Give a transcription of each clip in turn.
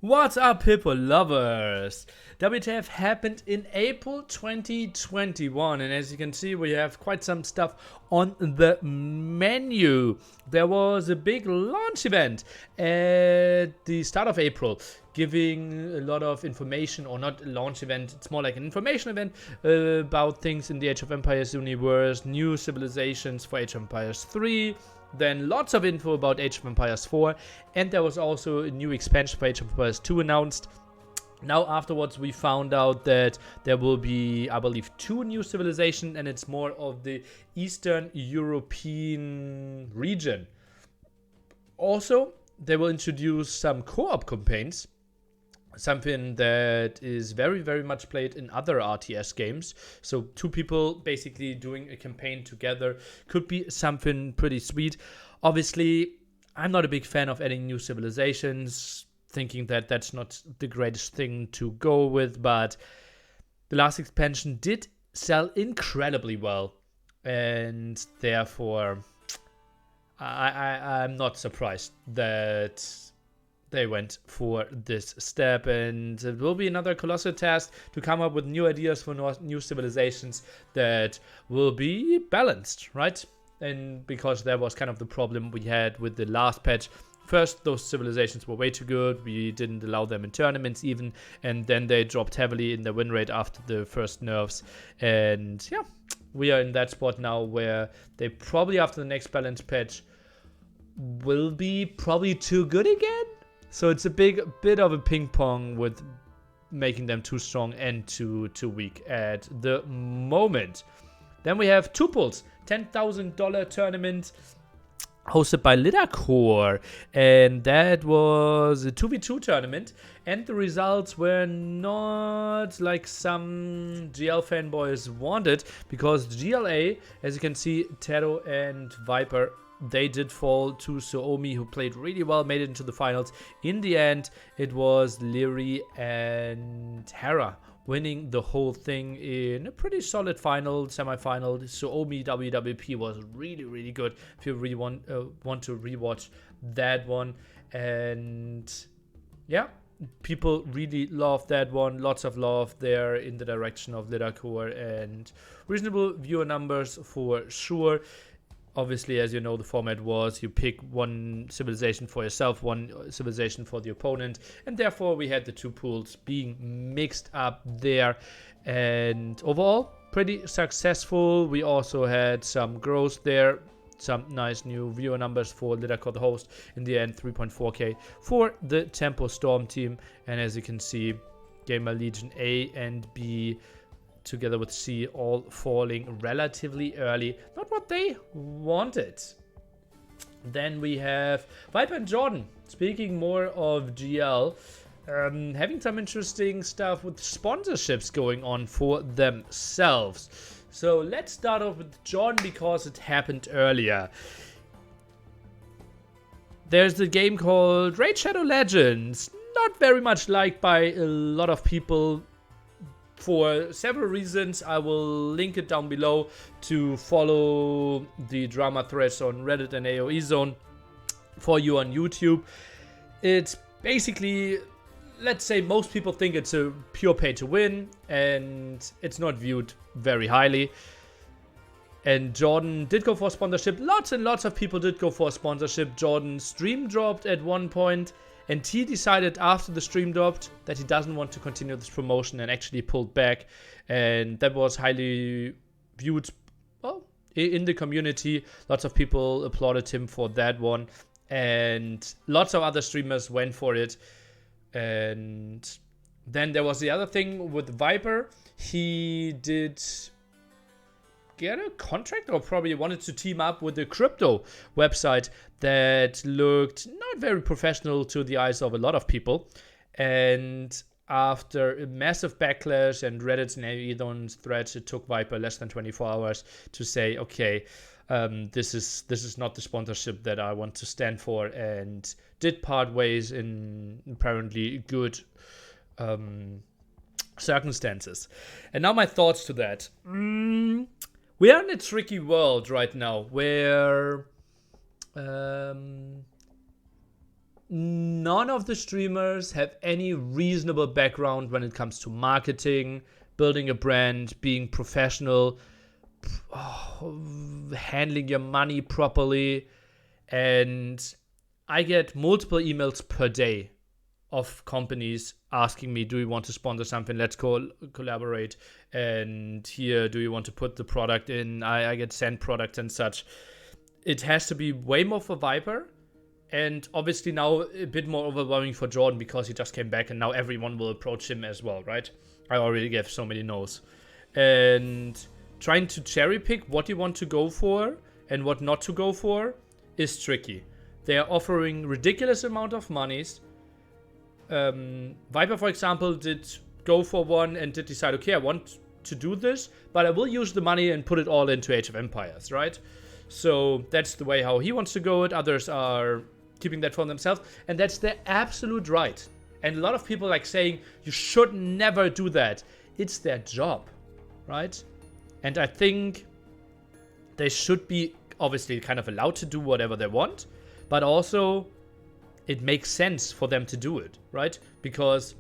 What's up, Hippo lovers? WTF happened in April 2021, and as you can see, we have quite some stuff on the menu. There was a big launch event at the start of April, giving a lot of information, or not a launch event, it's more like an information event about things in the Age of Empires universe, new civilizations for Age of Empires 3. Then lots of info about Age of Empires 4, and there was also a new expansion for Age of Empires 2 announced. Now afterwards we found out that there will be, I believe, 2 new civilizations, and it's more of the Eastern European region. Also, they will introduce some co-op campaigns, something that is very, very much played in other RTS games. So 2 people basically doing a campaign together could be something pretty sweet. Obviously, I'm not a big fan of adding new civilizations, thinking that that's not the greatest thing to go with, but the last expansion did sell incredibly well, and therefore I'm not surprised that they went for this step, and it will be another colossal task to come up with new ideas for new civilizations that will be balanced, right? And because that was kind of the problem we had with the last patch. First, those civilizations were way too good. We didn't allow them in tournaments even, and then they dropped heavily in their win rate after the first nerfs. And yeah, we are in that spot now where they probably, after the next balance patch, will be probably too good again. So it's a bit of a ping pong with making them too strong and too weak at the moment. Then we have 2 pools, $10,000 tournament hosted by Litacore, and that was a 2v2 tournament, and the results were not like some GL fanboys wanted, because GLA, as you can see, Tero and Viper, they did fall to Suomi, who played really well, made it into the finals. In the end, it was Leary and Hera winning the whole thing in a pretty solid semi-final. Suomi WWP was really, really good if you really want to rewatch that one. And yeah, people really love that one. Lots of love there in the direction of Litacore, and reasonable viewer numbers for sure. Obviously, as you know, the format was you pick one civilization for yourself, one civilization for the opponent, and therefore we had the 2 pools being mixed up there, and overall pretty successful. We also had some growth there, some nice new viewer numbers for Litacore the host. In the end, 3.4k for the Tempo Storm team, and as you can see, Gamer Legion A and B together with C all falling relatively early. Not what they wanted. Then we have Viper&Jordan, speaking more of GL, having some interesting stuff with sponsorships going on for themselves. So let's start off with Jordan because it happened earlier. There's the game called Raid Shadow Legends, not very much liked by a lot of people, for several reasons. I will link it down below to follow the drama threads on Reddit and AOE Zone for you on YouTube. It's basically, let's say most people think it's a pure pay to win, and it's not viewed very highly. And Jordan did go for sponsorship. Lots and lots of people did go for sponsorship. Jordan stream dropped at one point, and he decided after the stream dropped that he doesn't want to continue this promotion and actually pulled back. And that was highly viewed, well, in the community. Lots of people applauded him for that one. And lots of other streamers went for it. And then there was the other thing with Viper. He did get a contract, or probably wanted to team up with a crypto website that looked not very professional to the eyes of a lot of people. And after a massive backlash and Reddit's and Aedon's threads, it took Viper less than 24 hours to say, okay, this is not the sponsorship that I want to stand for, and did part ways in apparently good circumstances. And now my thoughts to that. We are in a tricky world right now where none of the streamers have any reasonable background when it comes to marketing, building a brand, being professional, handling your money properly. And I get multiple emails per day of companies asking me, do you want to sponsor something? Let's collaborate. And here, do you want to put the product in? I get sent products and such. It has to be way more for Viper. And obviously now a bit more overwhelming for Jordan because he just came back and now everyone will approach him as well, right? I already gave so many no's. And trying to cherry pick what you want to go for and what not to go for is tricky. They are offering ridiculous amount of monies. Viper, for example, did go for one and did decide, okay, I want to do this, but I will use the money and put it all into Age of Empires, right? So that's the way how he wants to go it. Others are keeping that for themselves, and that's their absolute right. And a lot of people like saying, you should never do that. It's their job, right? And I think they should be obviously kind of allowed to do whatever they want, but also it makes sense for them to do it, right? Because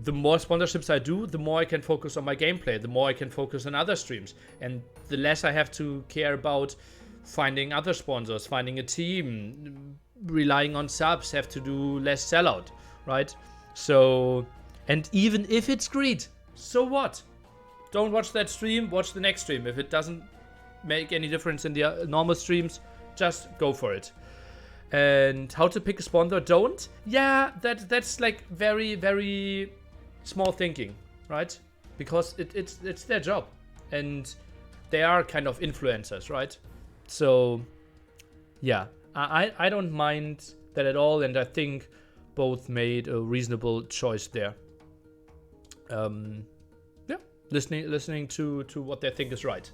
the more sponsorships I do, the more I can focus on my gameplay, the more I can focus on other streams, and the less I have to care about finding other sponsors, finding a team, relying on subs, have to do less sellout, right? So, and even if it's greed, so what? Don't watch that stream, watch the next stream. If it doesn't make any difference in the normal streams, just go for it. And how to pick a sponsor, don't? Yeah, that's like very, very small thinking, right? Because it's their job. And they are kind of influencers, right? So, yeah, I don't mind that at all. And I think both made a reasonable choice there. Yeah, listening to what they think is right.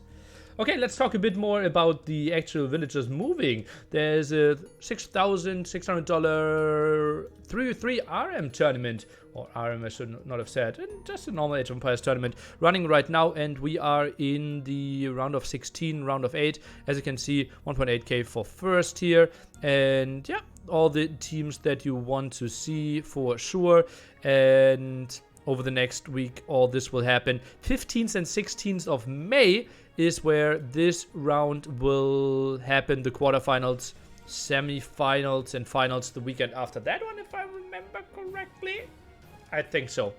Okay, let's talk a bit more about the actual villagers moving. There's a $6,600 3v3 RM tournament, or RM I should not have said, and just a normal Age of Empires tournament running right now, and we are in the round of 16, round of 8. As you can see, 1.8k for first here, and yeah, all the teams that you want to see for sure. And over the next week, all this will happen. 15th and 16th of May is where this round will happen. The quarterfinals, semifinals, and finals the weekend after that one, if I remember correctly. I think so,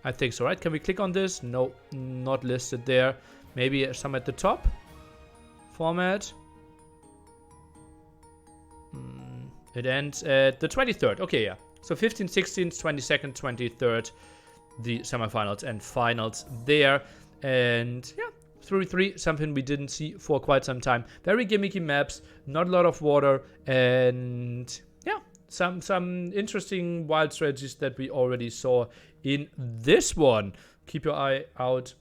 right? Can we click on this? No, not listed there. Maybe some at the top. Format. It ends at the 23rd. Okay, yeah. So 15th, 16th, 22nd, 23rd, the semifinals and finals there. And yeah, 3v3, something we didn't see for quite some time. Very gimmicky maps, not a lot of water, and yeah, some interesting wild strategies that we already saw in this one. Keep your eye out.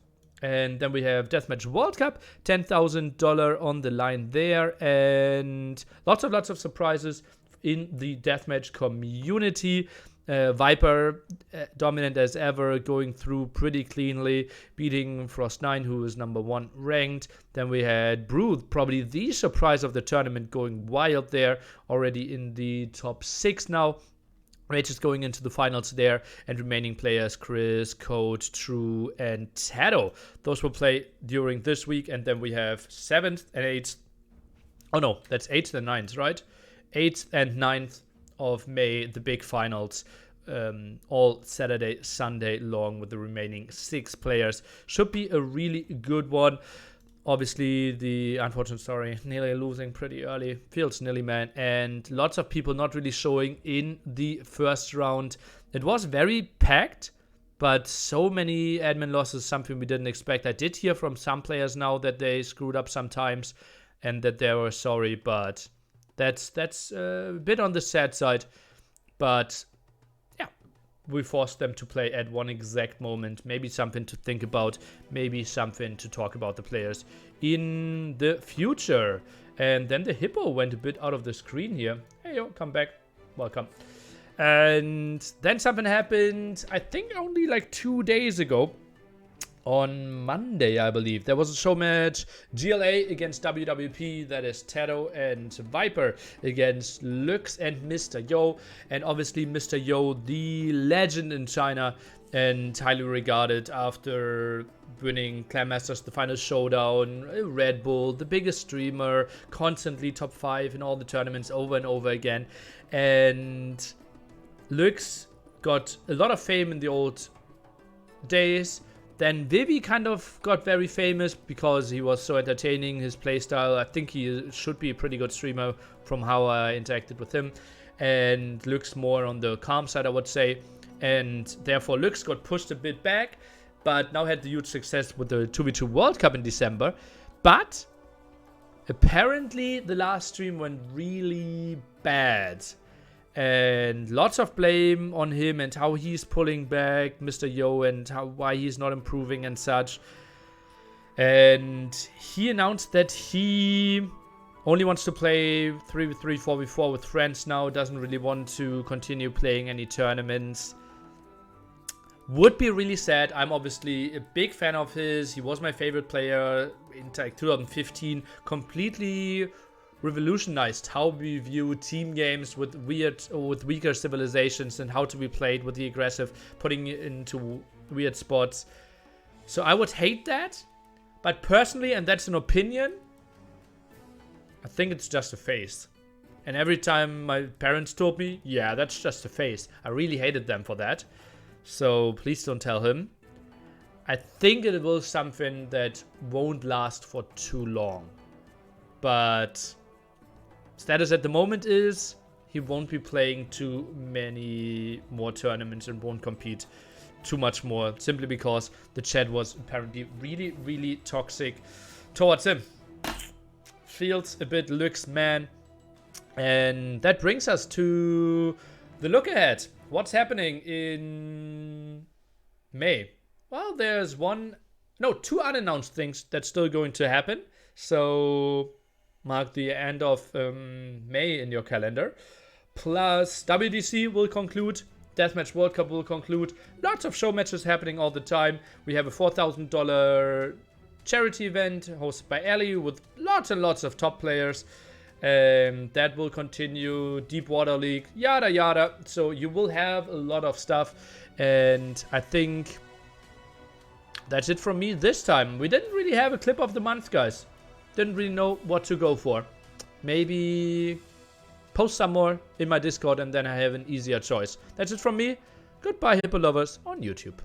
And then we have Deathmatch World Cup, $10,000 on the line there, and lots of surprises in the deathmatch community. Viper, dominant as ever, going through pretty cleanly, beating Frost9, who is #1 ranked. Then we had Brood, probably the surprise of the tournament, going wild there, already in the top 6 now. Rage is going into the finals there, and remaining players, Chris, Code, True, and Tato. Those will play during this week, and then we have 7th and 8th. Oh no, that's 8th and 9th, right? 8th and 9th of May, the big finals, all Saturday, Sunday long with the remaining 6 players. Should be a really good one. Obviously, the unfortunate story, nearly losing pretty early, feels nearly, man, and lots of people not really showing in the first round. It was very packed, but so many admin losses, something we didn't expect. I did hear from some players now that they screwed up sometimes and that they were sorry, but that's a bit on the sad side. But yeah, we forced them to play at one exact moment. Maybe something to think about, maybe something to talk about the players in the future. And then the hippo went a bit out of the screen here. Hey yo, come back, welcome. And then something happened, I think only like 2 days ago. on Monday, I believe. There was a show match, GLA against WWP, that is Tato and Viper against Lux and Mr. Yo. And obviously Mr. Yo, the legend in China and highly regarded after winning Clan Masters, the final showdown, Red Bull, the biggest streamer, constantly top 5 in all the tournaments over and over again. And Lux got a lot of fame in the old days. Then Vivi kind of got very famous because he was so entertaining, his playstyle. I think he should be a pretty good streamer from how I interacted with him. And Lux more on the calm side, I would say. And therefore Lux got pushed a bit back, but now had the huge success with the 2v2 World Cup in December. But apparently the last stream went really bad. And lots of blame on him and how he's pulling back Mr. Yo and why he's not improving and such. And he announced that he only wants to play 3v3, 4v4 with friends now. Doesn't really want to continue playing any tournaments. Would be really sad. I'm obviously a big fan of his. He was my favorite player in like 2015. Completely revolutionized how we view team games with weaker civilizations and how to be played with the aggressive, putting it into weird spots. So I would hate that, but personally, and that's an opinion, I think it's just a phase. And every time my parents told me, yeah, that's just a phase, I really hated them for that. So please don't tell him. I think it will something that won't last for too long. But status at the moment is he won't be playing too many more tournaments and won't compete too much more, simply because the chat was apparently really, really toxic towards him. Feels a bit Lux, man. And that brings us to the look ahead. What's happening in May? Well, there's two unannounced things that's still going to happen. So mark the end of May in your calendar. Plus, WDC will conclude. Deathmatch World Cup will conclude. Lots of show matches happening all the time. We have a $4,000 charity event hosted by Ellie with lots and lots of top players. That will continue. Deep Water League, yada yada. So you will have a lot of stuff. And I think that's it from me this time. We didn't really have a clip of the month, guys. Didn't really know what to go for. Maybe post some more in my Discord and then I have an easier choice. That's it from me. Goodbye, Hippo lovers on YouTube.